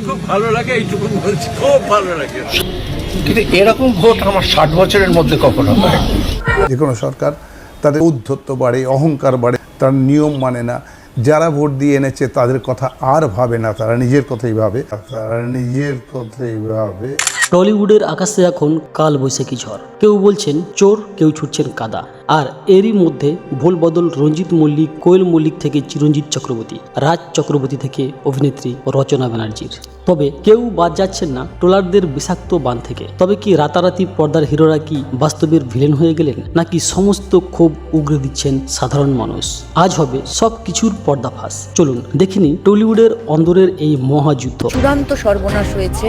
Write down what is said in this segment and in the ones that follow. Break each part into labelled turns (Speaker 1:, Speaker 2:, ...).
Speaker 1: খুব ভালো লাগে, এইটুকু বলছি, খুব ভালো লাগে।
Speaker 2: কিন্তু এরকম ভোট আমার 60 বছরের মধ্যে কখনো হয়।
Speaker 3: যে কোনো সরকার তাদের উদ্ধত্ত বাড়ে, অহংকার বাড়ে, তার নিয়ম মানে না। যারা ভোট দিয়ে এনেছে তাদের কথা আর ভাবে না, তারা নিজের কথাই ভাবে,
Speaker 4: টলিউডের আকাশে এখন কাল বৈশাখী ঝড়। কেউ বলছেন চোর, কেউ ছুটছেন কাদা। আর এরই মধ্যে ভোল বদল রঞ্জিত মল্লিক, কোয়েল মল্লিক থেকে চিরঞ্জিত চক্রবর্তী, রাজ চক্রবর্তী থেকে অভিনেত্রী রচনা ব্যানার্জির। তবে কেউ বাদ যাচ্ছেন না ট্রোলারদের বিষাক্ত বান থেকে। তবে কি রাতারাতি পর্দার হিরোরা কি বাস্তবের ভিলেন হয়ে গেলেন, নাকি সমস্ত ক্ষোভ উগরে দিচ্ছেন সাধারণ মানুষ? আজ হবে সব কিছুর পর্দাফাঁস। চলুন দেখিনি টলিউডের অন্দরের এই মহাযুদ্ধ।
Speaker 5: চূড়ান্ত সর্বনাশ হয়েছে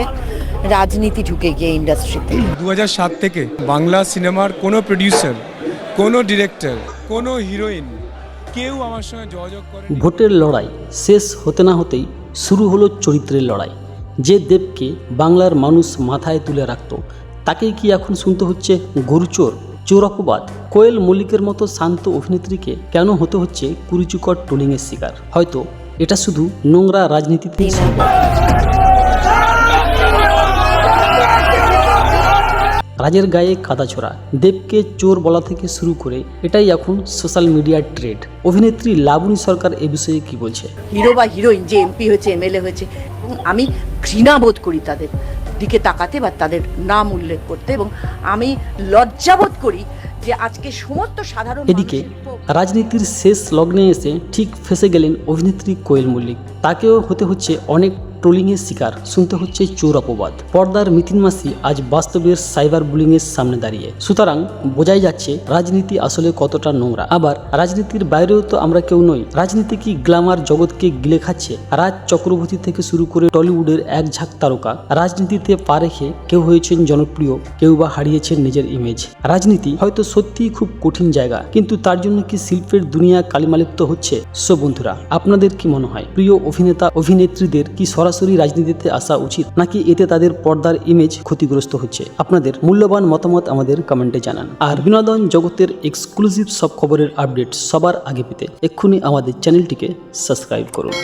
Speaker 5: রাজনীতি ঢুকে গিয়ে ইন্ডাস্ট্রিতে।
Speaker 6: 2007 থেকে বাংলা সিনেমার কোনো প্রডিউসার, কোনো ডিরেক্টর, কোনো হিরোইন কেউ আমার সঙ্গে যোগাযোগ করে।
Speaker 4: ভোটের লড়াই শেষ হতে না হতেই শুরু হলো চরিত্রের লড়াই। যে দেবকে বাংলার মানুষ মাথায় তুলে রাখত, তাকেই কি এখন শুনতে হচ্ছে গরুচোর, চোর অপবাদ? কোয়েল মল্লিকের মতো শান্ত অভিনেত্রীকে কেন হতে হচ্ছে কুরুচিকর ট্রোলিংয়ের শিকার? হয়তো এটা শুধু নোংরা রাজনীতিতেই সম্ভব। রাজের গায়ে কাদা ছোড়া, দেবকে চোর বলা থেকে শুরু করে এটাই এখন সোশ্যাল মিডিয়ার ট্রেন্ড। অভিনেত্রী লাবণী সরকার এ বিষয়ে কি বলছে?
Speaker 5: হিরো বা হিরোইন যে এমপি হয়েছে, এমএলএ হয়েছে, আমি ঘৃণা বোধ করি তাদের দিকে তাকাতে বা তাদের নাম উল্লেখ করতে, এবং আমি লজ্জাবোধ করি যে আজকে সমস্ত সাধারণ
Speaker 4: এদিকে রাজনীতির শেষ লগ্নে এসে ঠিক ফেসে গেলেন অভিনেত্রী কোয়েল মল্লিক। তাকেও হতে হচ্ছে অনেক ট্রোলিংয়ের শিকার, শুনতে হচ্ছে চোর অপবাদ। পর্দার মিথিন মাসি আজ বাস্তবের সাইবার বুলিংয়ের সামনে দাঁড়িয়ে। সুতরাং বোঝাই যাচ্ছে রাজনীতি আসলে কতটা নোংরা। আবার রাজনীতির বাইরেও তো আমরা কেউ নই। রাজনীতি কি গ্ল্যামার জগৎকে গিলে খাচ্ছে? রাজ চক্রবর্তী থেকে শুরু করে টলিউডের এক ঝাঁক তারকা রাজনীতিতে পা রেখে কেউ হয়েছেন জনপ্রিয়, কেউ বা হারিয়েছেন নিজের ইমেজ। রাজনীতি হয়তো সত্যিই খুব কঠিন জায়গা, কিন্তু তার জন্য কি শিল্পের দুনিয়া কালিমালিপ্ত হচ্ছে? সো বন্ধুরা, আপনাদের কি মনে হয়? প্রিয় অভিনেতা অভিনেত্রীদের কি সরাসরি রাজনীতিতে আসা উচিত, নাকি এতে তাদের পর্দার ইমেজ ক্ষতিগ্রস্ত হচ্ছে? আপনাদের মূল্যবান মতামত আমাদের কমেন্টে জানান। আর বিনোদন জগতের এক্সক্লুসিভ সব খবরের আপডেট সবার আগে পেতে এক্ষুনি আমাদের চ্যানেলটিকে সাবস্ক্রাইব করুন।